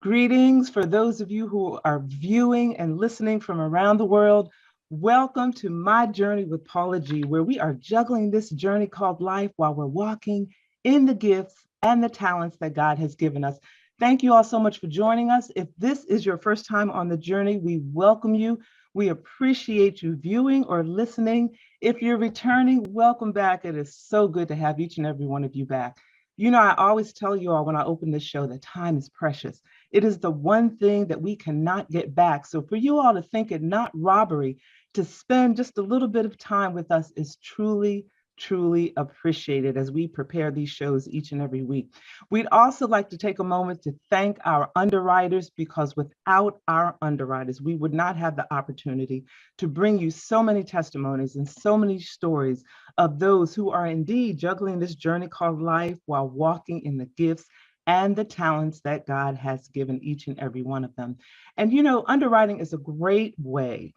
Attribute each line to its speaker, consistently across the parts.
Speaker 1: Greetings for those of you who are viewing and listening from around the world. Welcome to My Journey with Paula G, where we are juggling this journey called life while we're walking in the gifts and the talents that God has given us. Thank you all so much for joining us. If this is your first time on the journey, we welcome you. We appreciate you viewing or listening. If you're returning, welcome back. It is so good to have each and every one of you back. You know, I always tell you all when I open this show that time is precious. It is the one thing that we cannot get back. So for you all to think it not robbery to spend just a little bit of time with us is truly, truly appreciated as we prepare these shows each and every week. We'd also like to take a moment to thank our underwriters, because without our underwriters, we would not have the opportunity to bring you so many testimonies and so many stories of those who are indeed juggling this journey called life while walking in the gifts and the talents that God has given each and every one of them. And you know, underwriting is a great way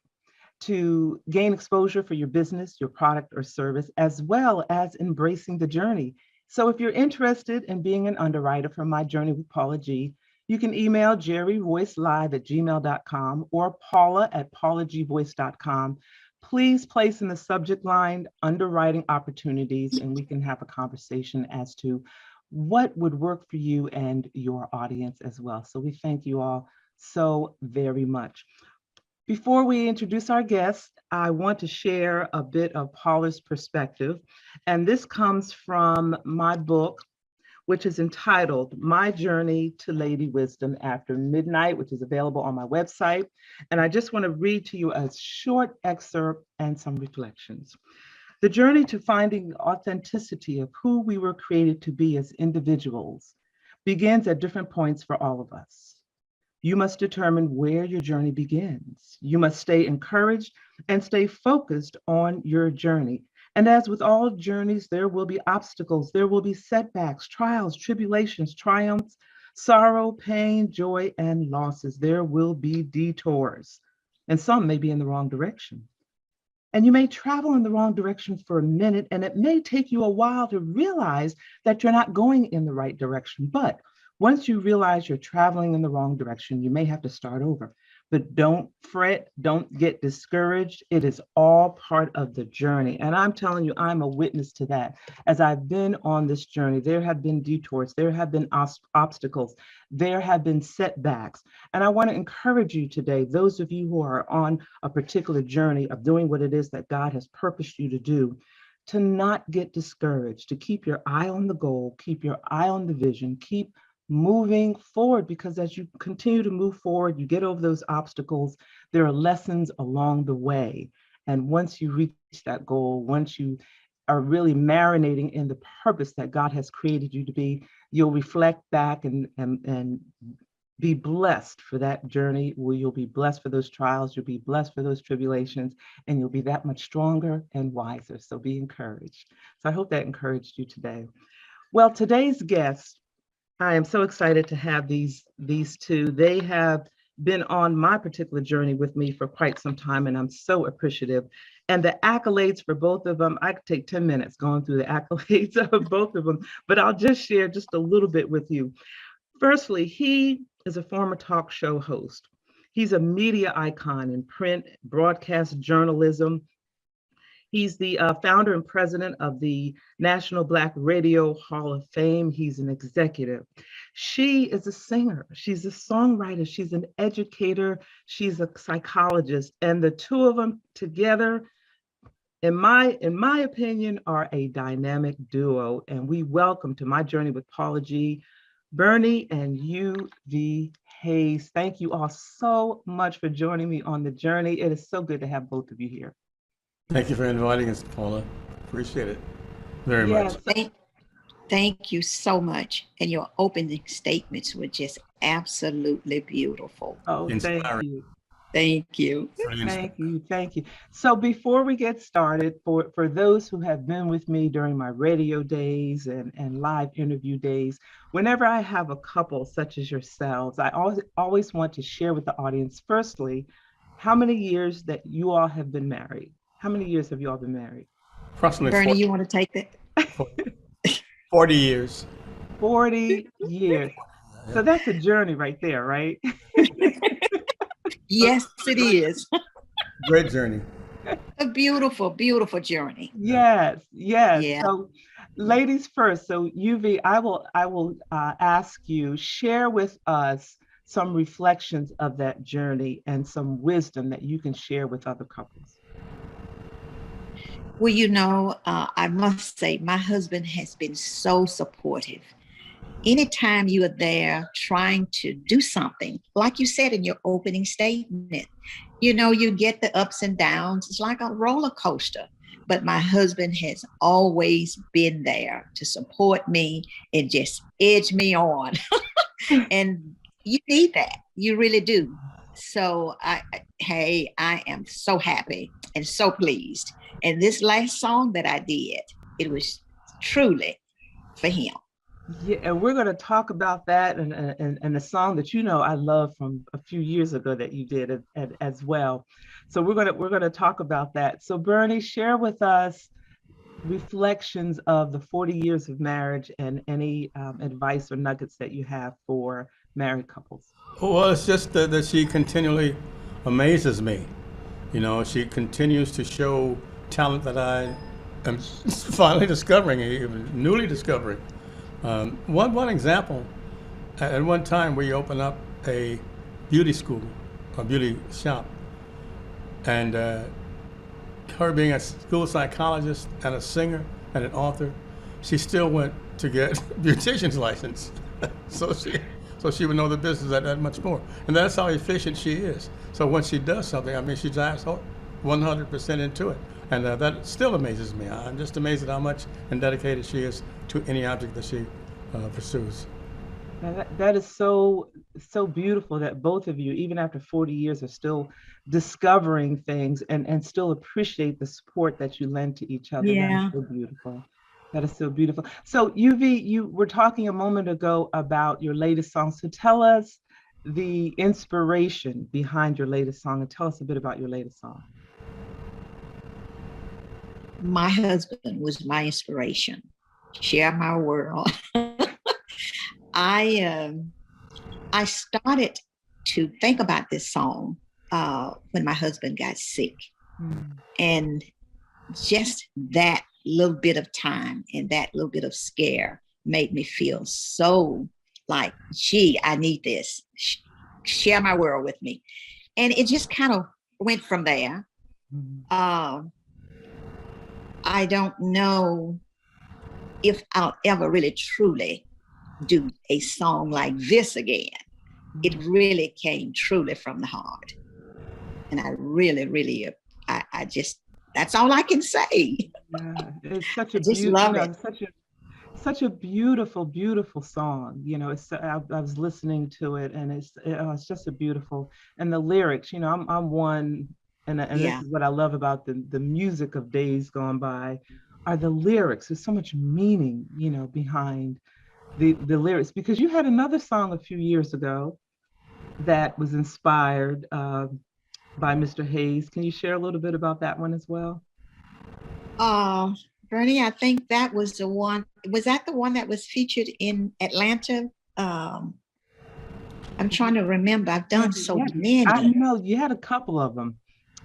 Speaker 1: to gain exposure for your business, your product or service, as well as embracing the journey. So if you're interested in being an underwriter for My Journey with Paula G, you can email jerryvoicelive@gmail.com or paula@paulagvoice.com. Please place in the subject line underwriting opportunities, and we can have a conversation as to what would work for you and your audience as well. So we thank you all so very much. Before we introduce our guest, I want to share a bit of Paula's perspective. And this comes from my book, which is entitled My Journey to Lady Wisdom After Midnight, which is available on my website. And I just want to read to you a short excerpt and some reflections. The journey to finding the authenticity of who we were created to be as individuals begins at different points for all of us. You must determine where your journey begins. You must stay encouraged and stay focused on your journey. And as with all journeys, there will be obstacles, there will be setbacks, trials, tribulations, triumphs, sorrow, pain, joy, and losses. There will be detours, and some may be in the wrong direction. And you may travel in the wrong direction for a minute, and it may take you a while to realize that you're not going in the right direction. But once you realize you're traveling in the wrong direction, you may have to start over. But don't fret, don't get discouraged. It is all part of the journey. And I'm telling you, I'm a witness to that. As I've been on this journey, there have been detours, there have been obstacles, there have been setbacks. And I want to encourage you today, those of you who are on a particular journey of doing what it is that God has purposed you to do, to not get discouraged, to keep your eye on the goal, keep your eye on the vision, keep moving forward, because as you continue to move forward, you get over those obstacles, there are lessons along the way. And once you reach that goal, once you are really marinating in the purpose that God has created you to be, you'll reflect back and be blessed for that journey, where you'll be blessed for those trials, you'll be blessed for those tribulations, and you'll be that much stronger and wiser. So be encouraged. So I hope that encouraged you today. Well, today's guest, I am so excited to have these two. They have been on my particular journey with me for quite some time, and I'm so appreciative. And the accolades for both of them, I could take 10 minutes going through the accolades of both of them, but I'll just share just a little bit with you. Firstly, he is a former talk show host. He's a media icon in print, broadcast journalism. He's the founder and president of the National Black Radio Hall of Fame. He's an executive. She is a singer. She's a songwriter. She's an educator. She's a psychologist. And the two of them together, in my opinion, are a dynamic duo. And we welcome to My Journey with Paula G, Bernie and Uvee Hayes. Thank you all so much for joining me on the journey. It is so good to have both of you here.
Speaker 2: Thank you for inviting us, Paula. Appreciate it very much.
Speaker 3: Thank you so much. And your opening statements were just absolutely beautiful.
Speaker 1: Oh,
Speaker 2: Inspiring.
Speaker 1: thank you.
Speaker 3: Thank you.
Speaker 1: Thank you. Thank you. So before we get started, for those who have been with me during my radio days and live interview days, whenever I have a couple such as yourselves, I always want to share with the audience, firstly, how many years that you all have been married. How many years have you all been married?
Speaker 2: Approximately
Speaker 3: Bernie,
Speaker 2: 40,
Speaker 3: you want to take that?
Speaker 2: 40 years.
Speaker 1: 40 years. So that's a journey right there, right?
Speaker 3: Yes, it is.
Speaker 2: Great journey.
Speaker 3: A beautiful, beautiful journey.
Speaker 1: Yes, yes.
Speaker 3: Yeah.
Speaker 1: So, ladies first. So, Uvee, I will ask you share with us some reflections of that journey and some wisdom that you can share with other couples.
Speaker 3: Well, I must say, my husband has been so supportive. Anytime you are there trying to do something, like you said in your opening statement, you get the ups and downs. It's like a roller coaster. But my husband has always been there to support me and just edge me on. And you need that. You really do. So I am so happy and so pleased. And this last song that I did, it was truly for him.
Speaker 1: Yeah, and we're going to talk about that and the song that I love from a few years ago that you did as well. So we're going to talk about that. So Bernie, share with us reflections of the 40 years of marriage and any advice or nuggets that you have for married couples.
Speaker 2: Well, it's just that she continually amazes me. She continues to show talent that I am finally discovering, even newly discovering. One example, at one time we opened up a beauty school, a beauty shop, and her being a school psychologist and a singer and an author, she still went to get beautician's license. so she would know the business that much more. And that's how efficient she is. So when she does something, I mean, she dives 100% into it. And that still amazes me. I'm just amazed at how much and dedicated she is to any object that she pursues.
Speaker 1: That is so beautiful that both of you, even after 40 years, are still discovering things and still appreciate the support that you lend to each other. That is
Speaker 3: Yeah.
Speaker 1: so beautiful. That is so beautiful. So Uvee, you were talking a moment ago about your latest song. So tell us the inspiration behind your latest song and tell us a bit about your latest song.
Speaker 3: My husband was my inspiration. Share my world. I started to think about this song when my husband got sick. And just that little bit of time and that little bit of scare made me feel so like, gee, I need this. Share my world with me. And it just kind of went from there. I don't know if I'll ever really truly do a song like this again. It really came truly from the heart. And I really, really, I just, that's all I can say.
Speaker 1: Yeah, it's such a
Speaker 3: just love it.
Speaker 1: Such a beautiful, beautiful song. I was listening to it and it's just a beautiful, and the lyrics, I'm one, and this is what I love about the music of days gone by, are the lyrics. There's so much meaning, behind the lyrics, because you had another song a few years ago that was inspired by Mr. Hayes. Can you share a little bit about that one as well?
Speaker 3: Bernie, I think that was the one. Was that the one that was featured in Atlanta? I'm trying to remember. I've done so many.
Speaker 1: I know you had a couple of them.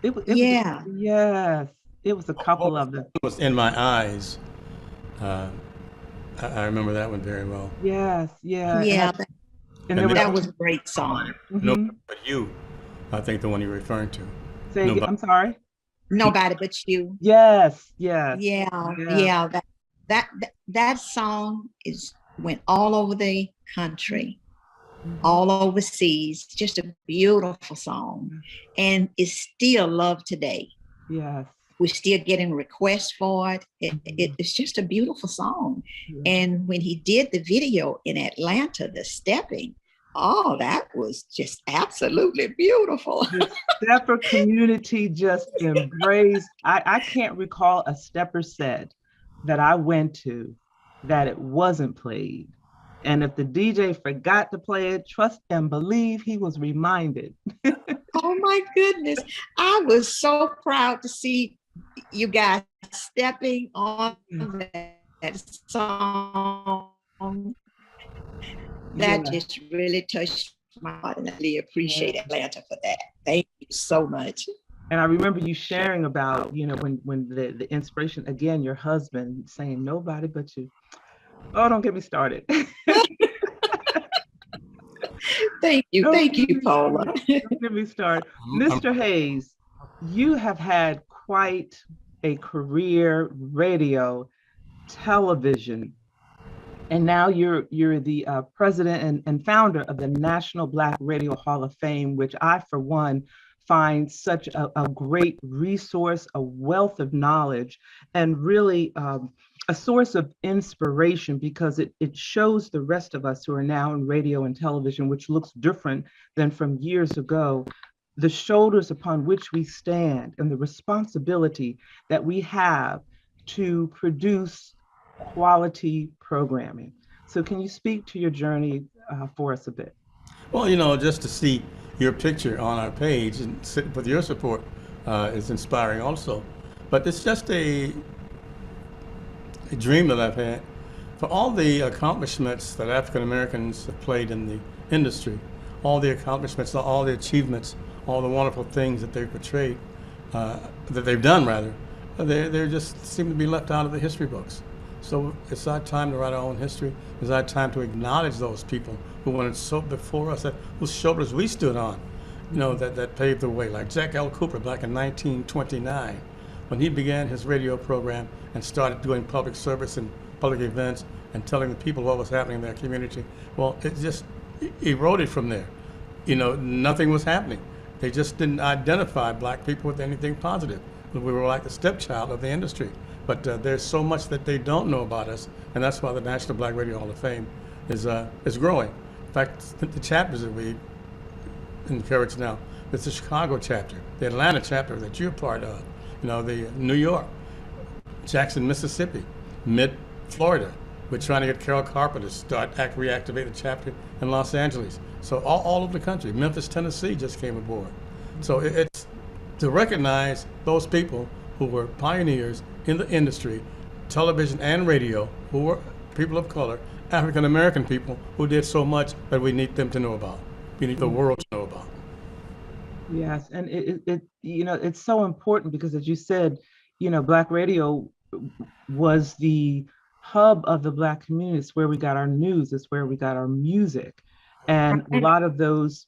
Speaker 1: It was yes, it was a couple of them.
Speaker 2: It was In My Eyes. I remember that one very well.
Speaker 1: Yes, yeah.
Speaker 3: Yeah, that was a great song.
Speaker 2: Nobody But You, I think the one you're referring to.
Speaker 1: I'm sorry.
Speaker 3: Nobody But You.
Speaker 1: Yes.
Speaker 3: Yeah. That song went all over the country, all overseas. Just a beautiful song, and is still loved today.
Speaker 1: Yes.
Speaker 3: We're still getting requests for it. It's just a beautiful song. Yeah. And when he did the video in Atlanta, the stepping, oh, that was just absolutely beautiful.
Speaker 1: The stepper community just embraced. I can't recall a stepper set that I went to that it wasn't played. And if the DJ forgot to play it, trust and believe he was reminded.
Speaker 3: Oh my goodness. I was so proud to see you guys stepping on that song. that just really touched my heart, and I really appreciate Atlanta for that. Thank you so much.
Speaker 1: And I remember you sharing about, when the inspiration, again, your husband saying, nobody but you. Oh, don't get me started.
Speaker 3: Thank you, Paula.
Speaker 1: Don't get me started. Mr. Hayes, you have had quite a career, radio, television, and now you're the president and founder of the National Black Radio Hall of Fame, which I, for one, find such a great resource, a wealth of knowledge, and really a source of inspiration, because it shows the rest of us who are now in radio and television, which looks different than from years ago, the shoulders upon which we stand and the responsibility that we have to produce quality programming. So can you speak to your journey for us a bit?
Speaker 2: Well, just to see your picture on our page and sit with your support is inspiring also. But it's just a dream that I've had for all the accomplishments that African Americans have played in the industry, all the accomplishments, all the achievements, all the wonderful things that they've portrayed, that they've done rather, they just seem to be left out of the history books. So it's our time to write our own history. It's our time to acknowledge those people who went so before us, whose shoulders we stood on, that paved the way. Like Jack L. Cooper back in 1929, when he began his radio program and started doing public service and public events and telling the people what was happening in their community. Well, it just eroded from there. Nothing was happening. They just didn't identify black people with anything positive. We were like the stepchild of the industry. But there's so much that they don't know about us, and that's why the National Black Radio Hall of Fame is growing. In fact, the chapters that we encourage now, it's the Chicago chapter, the Atlanta chapter that you're part of, the New York, Jackson, Mississippi, mid-Florida. We're trying to get Carol Carpenter to reactivate the chapter in Los Angeles. So all over the country. Memphis, Tennessee just came aboard. So it's to recognize those people who were pioneers in the industry, television and radio, who were people of color, African American people who did so much that we need them to know about. We need the world to know about.
Speaker 1: Yes, and it's so important because, as you said, Black radio was the hub of the Black community. It's where we got our news. It's where we got our music, and a lot of those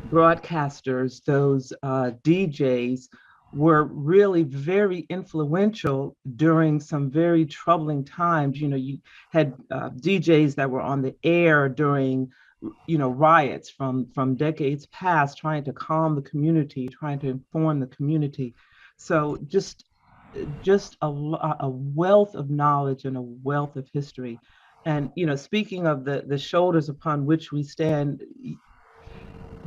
Speaker 1: broadcasters, those DJs, were really very influential during some very troubling times. You had DJs that were on the air during, riots from decades past, trying to calm the community, trying to inform the community. So just a wealth of knowledge and a wealth of history. And, speaking of the shoulders upon which we stand,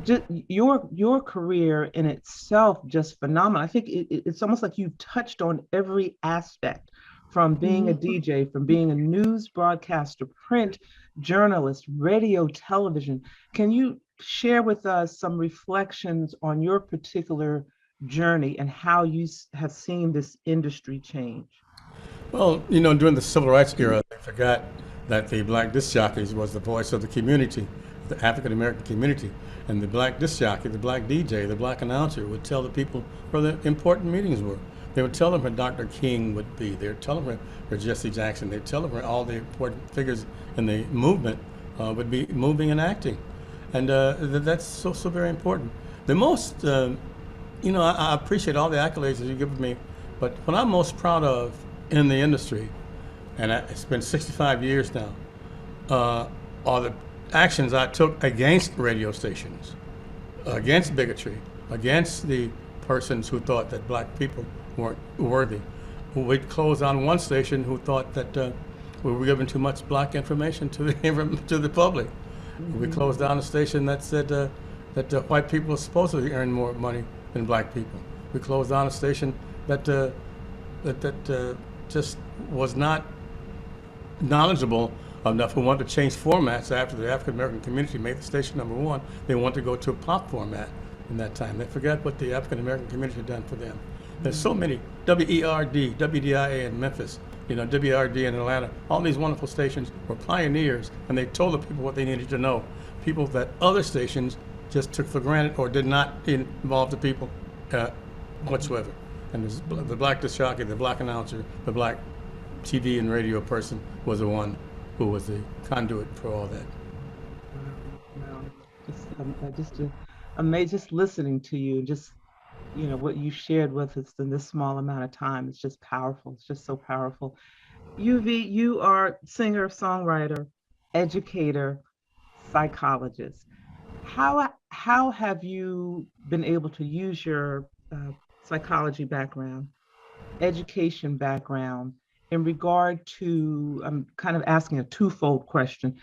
Speaker 1: just your career in itself, just phenomenal. I think it's almost like you've touched on every aspect, from being a DJ, from being a news broadcaster, print journalist, radio, television. Can you share with us some reflections on your particular journey and how you have seen this industry change?
Speaker 2: Well, during the Civil Rights era, they forgot that the black disc jockeys was the voice of the community, the African American community. And the black disc jockey, the black DJ, the black announcer would tell the people where the important meetings were. They would tell them where Dr. King would be. They would tell them where Jesse Jackson. They'd tell them where all the important figures in the movement would be moving and acting. And that's so very important. The most, I appreciate all the accolades that you give me, but what I'm most proud of in the industry, and it's been 65 years now, are the actions I took against radio stations, against bigotry, against the persons who thought that black people weren't worthy. We closed on one station who thought that we were giving too much black information to the public. We closed down a station that said that white people supposedly earn more money than black people. We closed down a station that just was not knowledgeable enough, who wanted to change formats after the African American community made the station number one. They wanted to go to a pop format in that time. They forgot what the African American community had done for them. There's so many, WERD, WDIA in Memphis, WRD in Atlanta, all these wonderful stations were pioneers, and they told the people what they needed to know. People that other stations just took for granted or did not involve the people whatsoever. And the black disc jockey, the black announcer, the black TV and radio person was the one who was the conduit for all that.
Speaker 1: Just listening to you, just what you shared with us in this small amount of time, it's just powerful. It's just so powerful. Uvee, you are singer, songwriter, educator, psychologist. How have you been able to use your psychology background, education background, in regard to, I'm kind of asking a twofold question,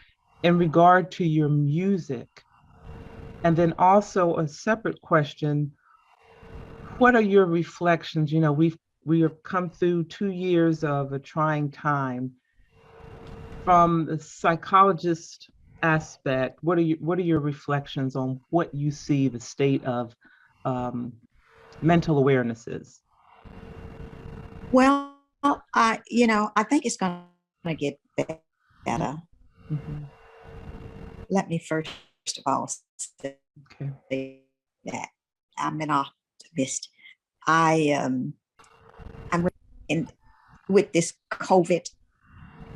Speaker 1: in regard to your music, and then also a separate question, what are your reflections? We have come through 2 years of a trying time. From the psychologist aspect, what are your reflections on what you see the state of mental awareness is?
Speaker 3: Well, I think it's going to get better.
Speaker 1: Mm-hmm.
Speaker 3: Let me first of all say that I'm an optimist. I'm in with this COVID.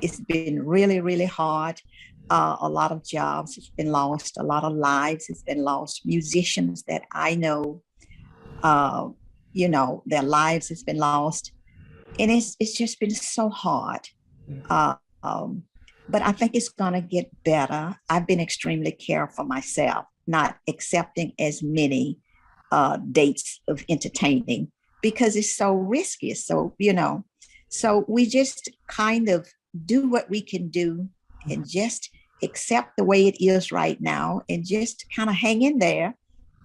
Speaker 3: It's been really, really hard. A lot of jobs have been lost. A lot of lives has been lost. Musicians that I know, their lives has been lost, and it's just been so hard. But I think it's going to get better. I've been extremely careful myself, not accepting as many dates of entertaining because it's so risky. So we just kind of do what we can do and just accept the way it is right now and just kind of hang in there,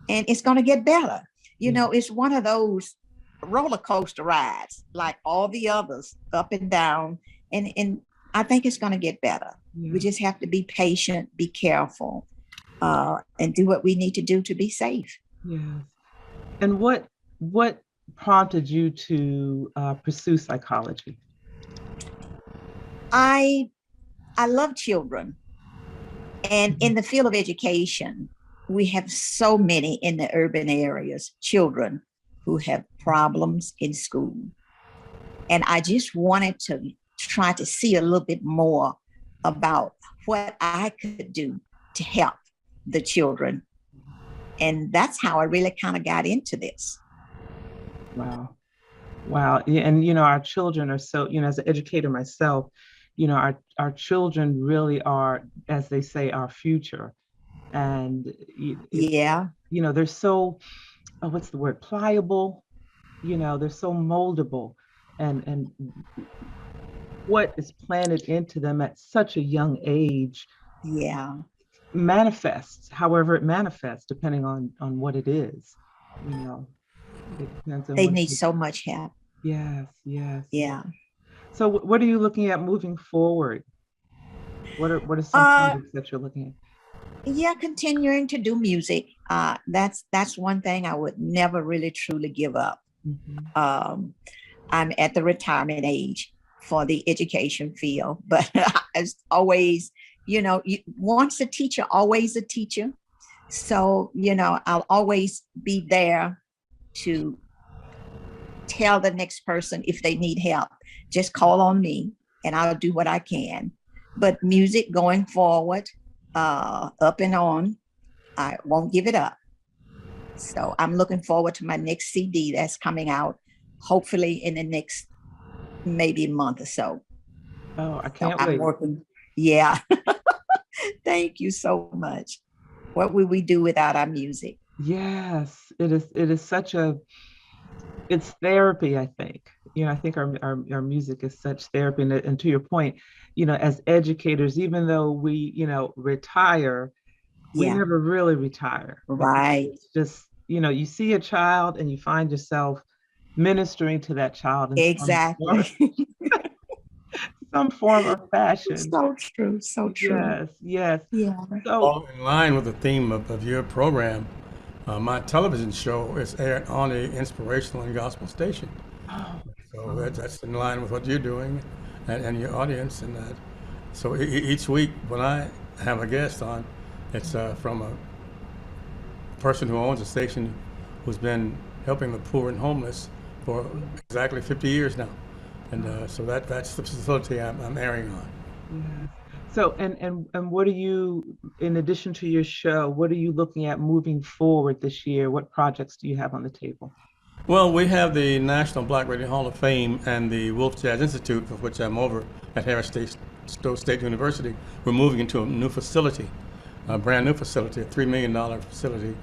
Speaker 3: and it's going to get better. It's one of those roller coaster rides like all the others, up and down, and I think it's going to get better. We just have to be patient, be careful, and do what we need to do to be safe.
Speaker 1: Yes. And what prompted you to pursue psychology?
Speaker 3: I love children. And in the field of education, we have so many in the urban areas, children who have problems in school. And I just wanted to try to see a little bit more about what I could do to help the children. And that's how I really kind of got into this.
Speaker 1: Wow. Yeah, and our children are so, as an educator myself, our children really are, as they say, our future. And they're so, what's the word, pliable, they're so moldable, and what is planted into them at such a young age manifests however it manifests, depending on what it is. It depends on
Speaker 3: they need so much help.
Speaker 1: Yes.
Speaker 3: Yeah.
Speaker 1: So what are you looking at moving forward? What are some projects that you're looking at?
Speaker 3: Yeah, continuing to do music. That's one thing I would never really truly give up. Mm-hmm. I'm at the retirement age for the education field, but as always, once a teacher, always a teacher. So, I'll always be there to tell the next person if they need help, just call on me and I'll do what I can. But music going forward, up and on, I won't give it up. So I'm looking forward to my next CD that's coming out, hopefully in the next maybe month or so.
Speaker 1: Oh, I can't wait.
Speaker 3: I'm working. Yeah. Thank you so much. What would we do without our music?
Speaker 1: Yes, it is such it's therapy, I think. I think our music is such therapy. And to your point, as educators, even though we, retire, we never really retire.
Speaker 3: Right.
Speaker 1: It's just, you see a child and you find yourself ministering to that child.
Speaker 3: Exactly.
Speaker 1: Some form or fashion.
Speaker 3: So true.
Speaker 1: Yes.
Speaker 3: Yeah.
Speaker 2: So, in line with the theme of your program, my television show is aired on an inspirational and gospel station. So that's in line with what you're doing. and your audience. And so each week when I have a guest on, it's from a person who owns a station who's been helping the poor and homeless for exactly 50 years now. And so that's the facility I'm airing on.
Speaker 1: Yes. So, and what are you, in addition to your show, what are you looking at moving forward this year? What projects do you have on the table?
Speaker 2: Well, we have the National Black Radio Hall of Fame and the Wolf Jazz Institute, of which I'm over at Harris State University. We're moving into a new facility, a brand new facility, a $3 million facility,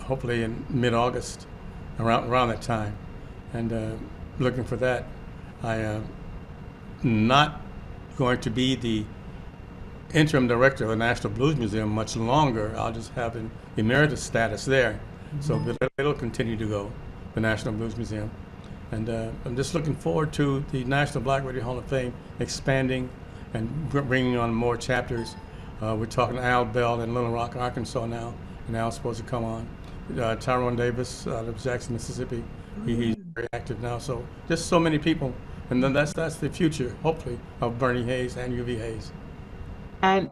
Speaker 2: hopefully in mid-August, around that time. And looking for that. I am not going to be the interim director of the National Blues Museum much longer. I'll just have an emeritus status there. So it'll continue to go, the National Blues Museum. And I'm just looking forward to the National Black Radio Hall of Fame expanding and bringing on more chapters. We're talking to Al Bell in Little Rock, Arkansas now, and Al's supposed to come on. Tyrone Davis out of Jackson, Mississippi, he's very active now. So just so many people. And then that's the future, hopefully, of Bernie Hayes and Uvee Hayes.
Speaker 1: And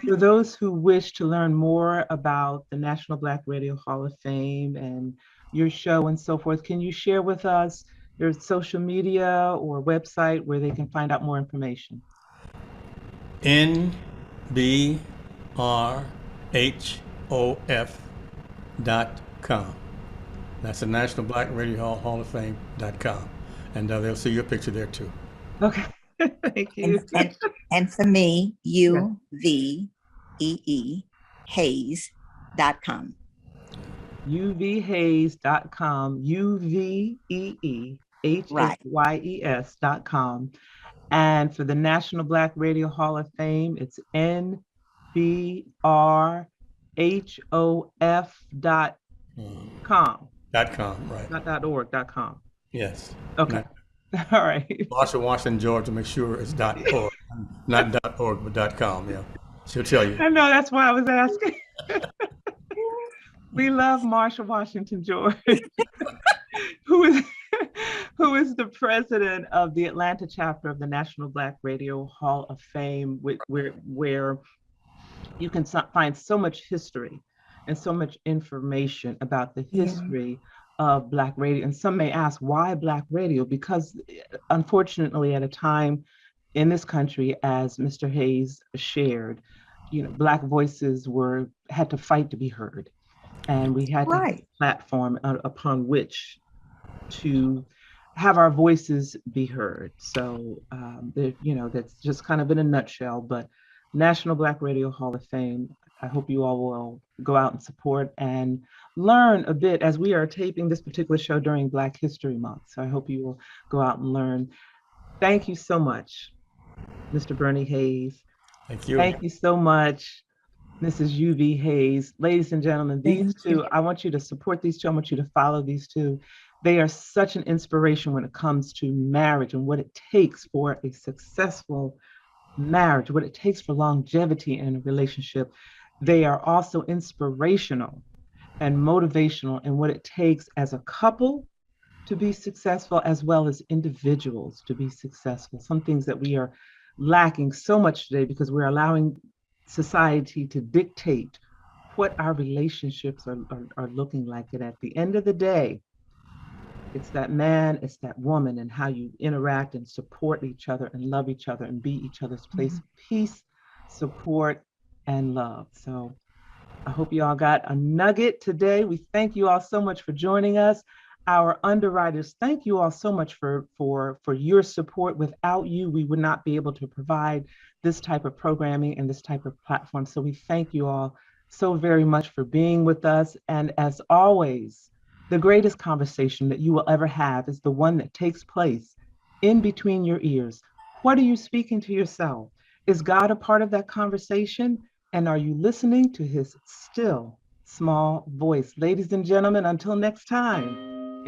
Speaker 1: for those who wish to learn more about the National Black Radio Hall of Fame and your show and so forth, can you share with us your social media or website where they can find out more information?
Speaker 2: NBRHOF.com. That's the National Black Radio Hall of Fame.com. And they'll see your picture there too.
Speaker 1: Okay, thank you.
Speaker 3: And for me, Uvee Hayes.com.
Speaker 1: UveeHayes.com, UveeHayes.com. And for the National Black Radio Hall of Fame, it's NBRHOF.com.
Speaker 2: .com, right.
Speaker 1: Not .org.com.
Speaker 2: Yes.
Speaker 1: Okay. All right.
Speaker 2: Marshall Washington, Georgia, make sure it's .org, not .org, but .com. Yeah, she'll tell you.
Speaker 1: I know, that's why I was asking. We love Marshall Washington, George, who is the president of the Atlanta chapter of the National Black Radio Hall of Fame, where you can find so much history and so much information about the history of Black radio. And some may ask, why Black radio? Because unfortunately, at a time in this country, as Mr. Hayes shared, Black voices had to fight to be heard. And we had to have a platform upon which to have our voices be heard. So, that's just kind of in a nutshell, but National Black Radio Hall of Fame, I hope you all will go out and support and learn a bit, as we are taping this particular show during Black History Month. So I hope you will go out and learn. Thank you so much, Mr. Bernie Hayes.
Speaker 2: Thank you.
Speaker 1: Thank you so much, Mrs. Uvee Hayes. Ladies and gentlemen, these two, I want you to support these two. I want you to follow these two. They are such an inspiration when it comes to marriage and what it takes for a successful marriage, what it takes for longevity in a relationship. They are also inspirational and motivational in what it takes as a couple to be successful, as well as individuals to be successful. Some things that we are lacking so much today because we're allowing society to dictate what our relationships are looking like. And at the end of the day, it's that man, it's that woman, and how you interact and support each other and love each other and be each other's place of peace, support, and love. So I hope you all got a nugget today. We thank you all so much for joining us. Our underwriters, thank you all so much for your support. Without you, we would not be able to provide this type of programming and this type of platform. So we thank you all so very much for being with us. And as always, the greatest conversation that you will ever have is the one that takes place in between your ears. What are you speaking to yourself? Is God a part of that conversation? And are you listening to his still small voice? Ladies and gentlemen, until next time.